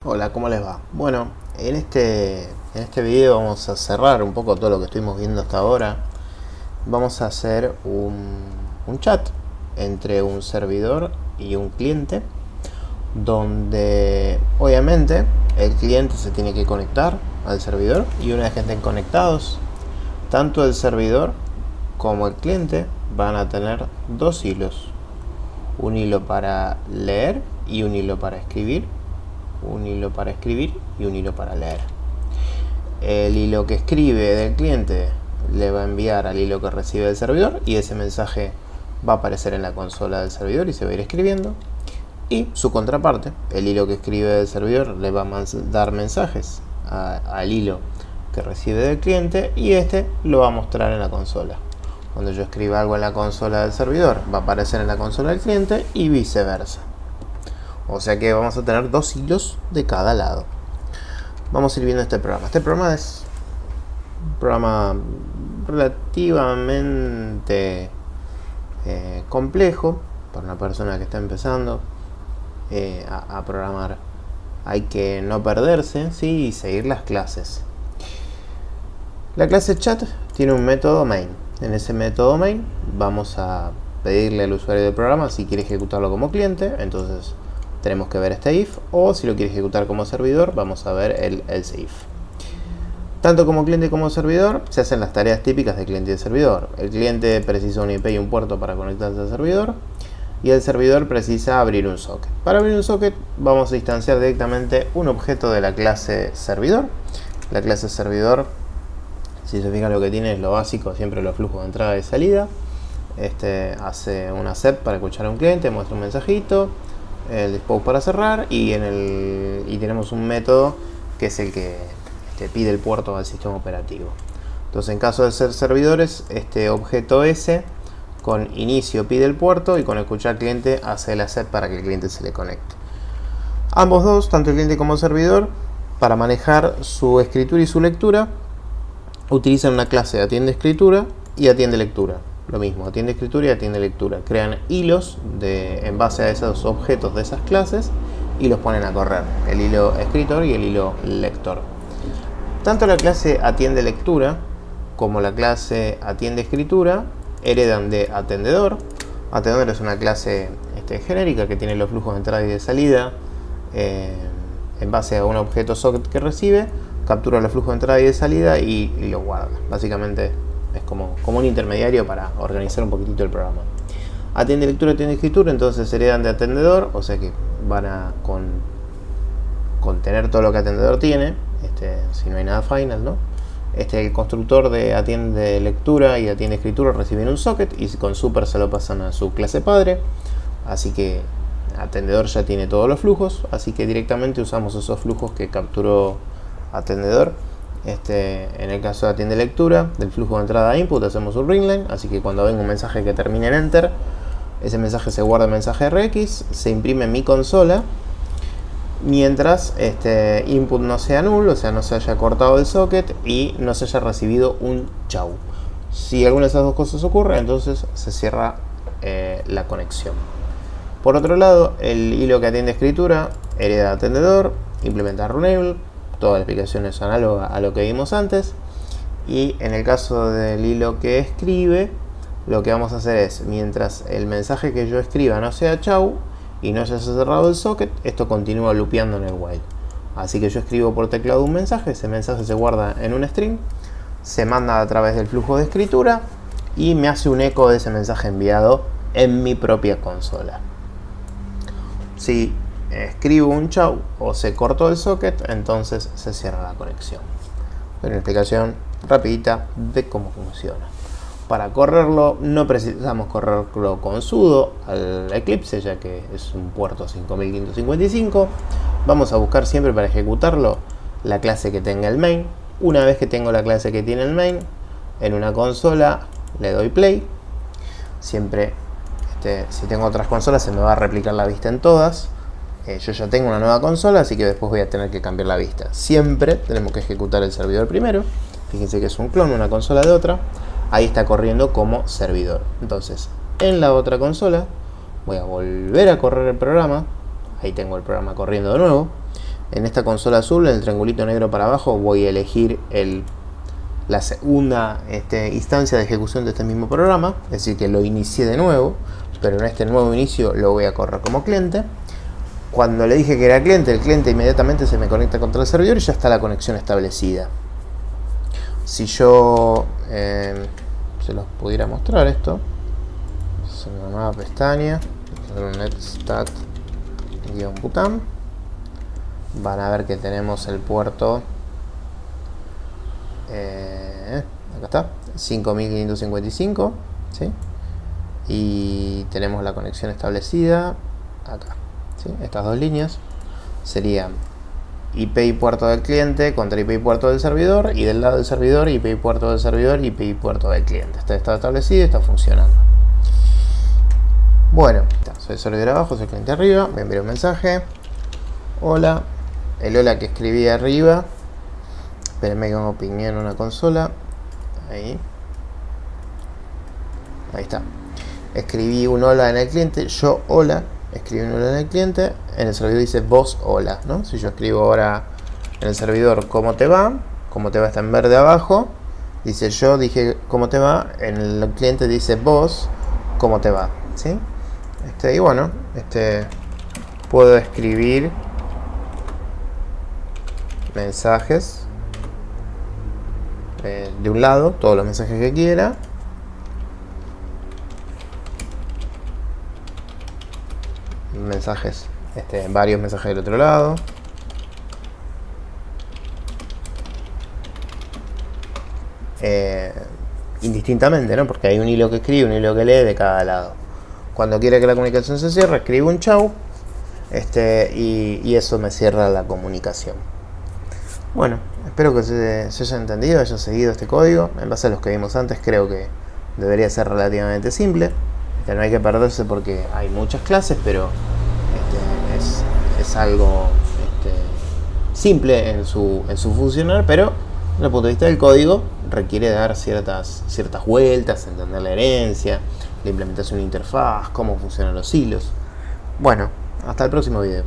Hola, ¿cómo les va? Bueno, en este video vamos a cerrar un poco todo lo que estuvimos viendo hasta ahora. Vamos a hacer un chat entre un servidor y un cliente, donde obviamente el cliente se tiene que conectar al servidor, y una vez que estén conectados, tanto el servidor como el cliente van a tener dos hilos: un hilo para leer y un hilo para escribir, un hilo para escribir y un hilo para leer. El hilo que escribe del cliente le va a enviar al hilo que recibe del servidor, y ese mensaje va a aparecer en la consola del servidor y se va a ir escribiendo. Y su contraparte, el hilo que escribe del servidor, le va a dar mensajes al hilo que recibe del cliente, y este lo va a mostrar en la consola. Cuando yo escriba algo en la consola del servidor, va a aparecer en la consola del cliente y viceversa. O sea que vamos a tener dos hilos de cada lado. Vamos a ir viendo este programa. Este programa es un programa relativamente complejo para una persona que está empezando a programar. Hay que no perderse, ¿sí? Y seguir las clases. La clase chat tiene un método main. En ese método main vamos a pedirle al usuario del programa si quiere ejecutarlo como cliente. Entonces tenemos que ver este if, o si lo quiere ejecutar como servidor, vamos a ver el else if. Tanto como cliente como servidor se hacen las tareas típicas de cliente y de servidor. El cliente precisa un IP y un puerto para conectarse al servidor, y el servidor precisa abrir un socket. Para abrir un socket vamos a instanciar directamente un objeto de la clase servidor. La clase servidor, si se fijan, lo que tiene es lo básico, siempre los flujos de entrada y salida. Hace una set para escuchar a un cliente, muestra un mensajito, el dispose para cerrar, y tenemos un método que es el que pide el puerto al sistema operativo. Entonces, en caso de ser servidores, este objeto S con inicio pide el puerto, y con escuchar cliente hace la set para que el cliente se le conecte. Ambos dos, tanto el cliente como el servidor, para manejar su escritura y su lectura, utilizan una clase de atiende escritura y atiende lectura. Lo mismo, atiende escritura y atiende lectura. Crean hilos en base a esos objetos de esas clases y los ponen a correr. El hilo escritor y el hilo lector. Tanto la clase atiende lectura como la clase atiende escritura heredan de atendedor. Atendedor es una clase genérica que tiene los flujos de entrada y de salida en base a un objeto socket que recibe, captura los flujos de entrada y de salida y los guarda. Básicamente es como un intermediario para organizar un poquitito el programa. Atiende lectura, atiende escritura, entonces heredan de atendedor, o sea que van a contener todo lo que atendedor tiene, si no hay nada final, ¿no? El constructor de atiende lectura y atiende escritura reciben un socket, y con super se lo pasan a su clase padre, así que atendedor ya tiene todos los flujos, así que directamente usamos esos flujos que capturó atendedor. En el caso de atiende lectura, del flujo de entrada a input hacemos un ringline, así que cuando venga un mensaje que termine en enter, ese mensaje se guarda en mensaje RX, se imprime en mi consola, mientras input no sea null, o sea no se haya cortado el socket y no se haya recibido un chau. Si alguna de esas dos cosas ocurre, entonces se cierra la conexión. Por otro lado, el hilo que atiende escritura hereda de atendedor, implementa runable. Toda la explicación es análoga a lo que vimos antes. Y en el caso del hilo que escribe, lo que vamos a hacer es, mientras el mensaje que yo escriba no sea chau y no se haya cerrado el socket, esto continúa loopeando en el while. Así que yo escribo por teclado un mensaje, ese mensaje se guarda en un string, se manda a través del flujo de escritura y me hace un eco de ese mensaje enviado en mi propia consola. Si escribo un chau o se cortó el socket, entonces se cierra la conexión. Una explicación rapidita de cómo funciona. Para correrlo no precisamos correrlo con sudo al Eclipse, ya que es un puerto 5555. Vamos a buscar siempre, para ejecutarlo, la clase que tenga el main. Una vez que tengo la clase que tiene el main en una consola, le doy play. Siempre si tengo otras consolas se me va a replicar la vista en todas. Yo ya tengo una nueva consola, así que después voy a tener que cambiar la vista. Siempre tenemos que ejecutar el servidor primero. Fíjense que es un clon, una consola de otra. Ahí está corriendo como servidor. Entonces, en la otra consola voy a volver a correr el programa. Ahí tengo el programa corriendo de nuevo. En esta consola azul, en el triangulito negro para abajo, voy a elegir la segunda instancia de ejecución de este mismo programa, es decir, que lo inicié de nuevo, pero en este nuevo inicio lo voy a correr como cliente. Cuando le dije que era cliente, el cliente inmediatamente se me conecta contra el servidor y ya está la conexión establecida. Si yo se los pudiera mostrar esto, es una nueva pestaña, un netstat-butam, van a ver que tenemos el puerto, acá está, 5555, ¿sí? Y tenemos la conexión establecida acá, ¿sí? Estas dos líneas serían IP y puerto del cliente contra IP y puerto del servidor, y del lado del servidor IP y puerto del servidor, IP y puerto del cliente. Está establecido y está funcionando. Bueno, soy el servidor abajo, soy el cliente arriba, me envió un mensaje, hola, el hola que escribí arriba, espérenme que pongo opinión en una consola, ahí está, escribí un hola en el cliente, yo hola, escribí un hola en el cliente, en el servidor dice vos hola, ¿no? Si yo escribo ahora en el servidor ¿cómo te va? ¿Cómo te va? Está en verde abajo, dice yo dije ¿cómo te va? En el cliente dice vos ¿cómo te va? ¿Sí? Y bueno, puedo escribir mensajes de un lado, todos los mensajes que quiera, mensajes, varios mensajes del otro lado, indistintamente, ¿no? Porque hay un hilo que escribe, un hilo que lee de cada lado. Cuando quiere que la comunicación se cierre, escribo un chau, y eso me cierra la comunicación. Bueno, espero que se haya entendido, haya seguido este código. En base a los que vimos antes, creo que debería ser relativamente simple. No hay que perderse porque hay muchas clases, pero es algo simple en su funcionar, pero desde el punto de vista del código requiere dar ciertas vueltas, entender la herencia, la implementación de interfaz, cómo funcionan los hilos. Bueno, hasta el próximo video.